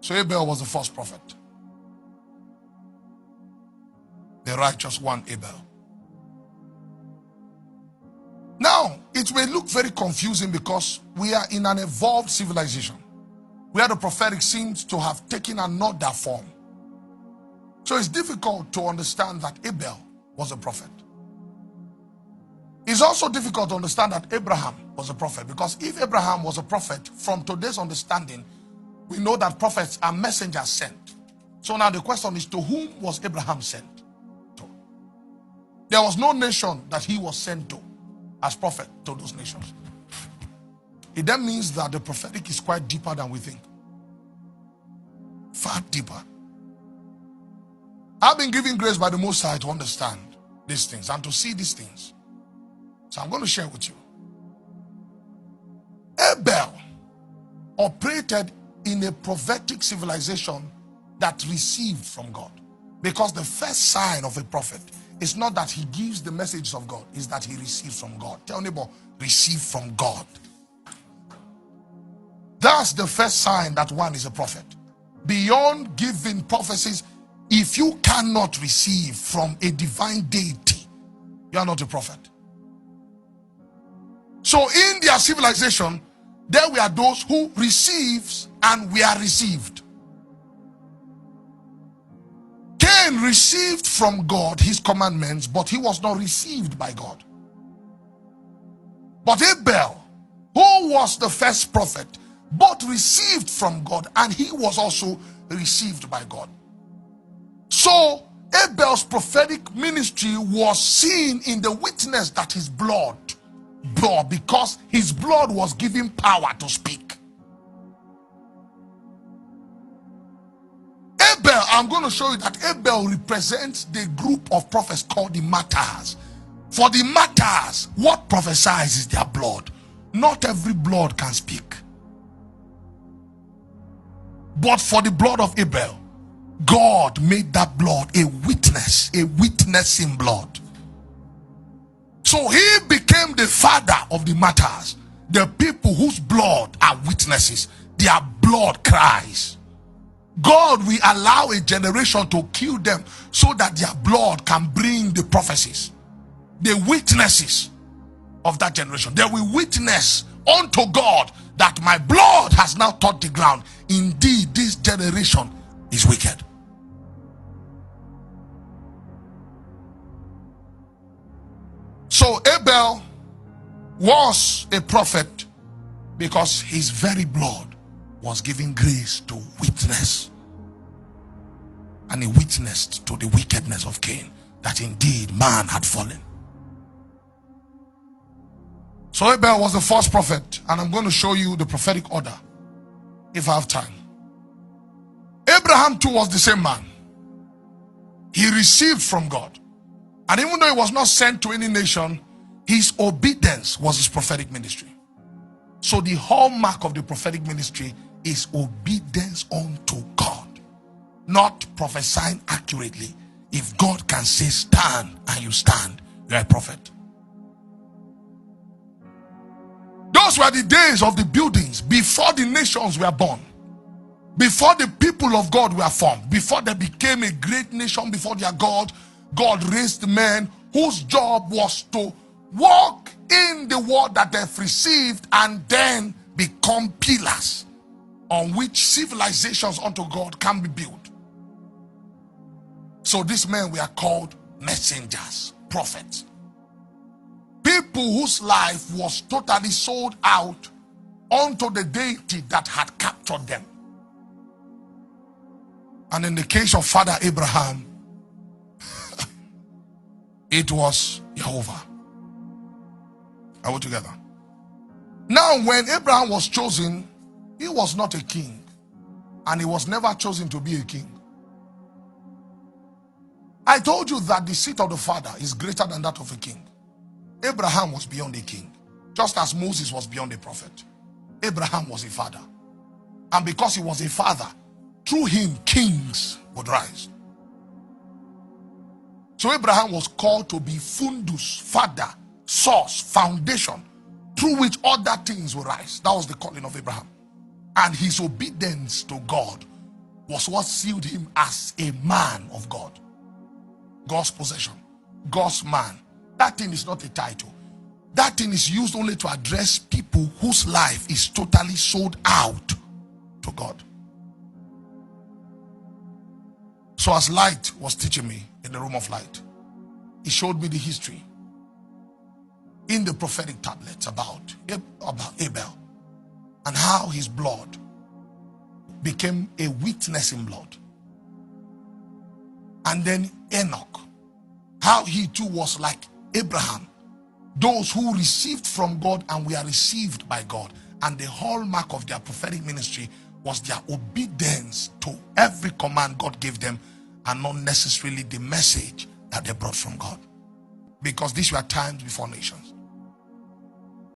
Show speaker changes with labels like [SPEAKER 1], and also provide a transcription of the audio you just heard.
[SPEAKER 1] So Abel was the first prophet. The righteous one, Abel. Now, it may look very confusing because we are in an evolved civilization where the prophetic seems to have taken another form. So it's difficult to understand that Abel was a prophet. It's also difficult to understand that Abraham was a prophet, because if Abraham was a prophet, from today's understanding, we know that prophets are messengers sent. So now the question is, to whom was Abraham sent to? There was no nation that he was sent to as prophet to those nations. It then means that the prophetic is quite deeper than we think. Far deeper. I've been given grace by the Most High to understand these things and to see these things. So I'm going to share with you. Abel operated in a prophetic civilization that received from God. Because the first sign of a prophet is not that he gives the messages of God, it's that he receives from God. Tell neighbor, receive from God. That's the first sign that one is a prophet. Beyond giving prophecies, if you cannot receive from a divine deity, you are not a prophet. So in their civilization, there were those who receives and were received. Cain received from God his commandments, but he was not received by God. But Abel, who was the first prophet, both received from God and he was also received by God. So Abel's prophetic ministry was seen in the witness that his blood bore, because his blood was given power to speak. Abel, I'm going to show you that Abel represents the group of prophets called the martyrs. For the martyrs, what prophesies is their blood. Not every blood can speak. But for the blood of Abel, God made that blood a witness, a witnessing blood. So he became the father of the martyrs, the people whose blood are witnesses. Their blood cries. God will allow a generation to kill them so that their blood can bring the prophecies, the witnesses of that generation. They will witness unto God that my blood has now touched the ground. Indeed, this generation is wicked. So Abel was a prophet because his very blood was given grace to witness. And he witnessed to the wickedness of Cain, that indeed man had fallen. So Abel was the first prophet, and I'm going to show you the prophetic order if I have time. Abraham too was the same man. He received from God. And even though he was not sent to any nation, his obedience was his prophetic ministry. So the hallmark of the prophetic ministry is obedience unto God, not prophesying accurately. If God can say stand and you stand, you are a prophet. Those were the days of the buildings before the nations were born, before the people of God were formed, before they became a great nation before their God. God raised men whose job was to walk in the word that they've received and then become pillars on which civilizations unto God can be built. So these men were called messengers, prophets. People whose life was totally sold out unto the deity that had captured them. And in the case of Father Abraham, it was Jehovah. Are we together? Now, when Abraham was chosen, he was not a king, and he was never chosen to be a king. I told you that the seat of the father is greater than that of a king. Abraham was beyond a king, just as Moses was beyond a prophet. Abraham was a father, and because he was a father, through him kings would rise. So Abraham was called to be fundus, father, source, foundation, through which other things will rise. That was the calling of Abraham. And his obedience to God was what sealed him as a man of God. God's possession, God's man. That thing is not a title. That thing is used only to address people whose life is totally sold out to God. So as light was teaching me in the room of light, he showed me the history in the prophetic tablets about Abel and how his blood became a witnessing blood. And then Enoch, how he too was like Abraham, those who received from God and were received by God. And the hallmark of their prophetic ministry was their obedience to every command God gave them, and not necessarily the message that they brought from God. Because these were times before nations.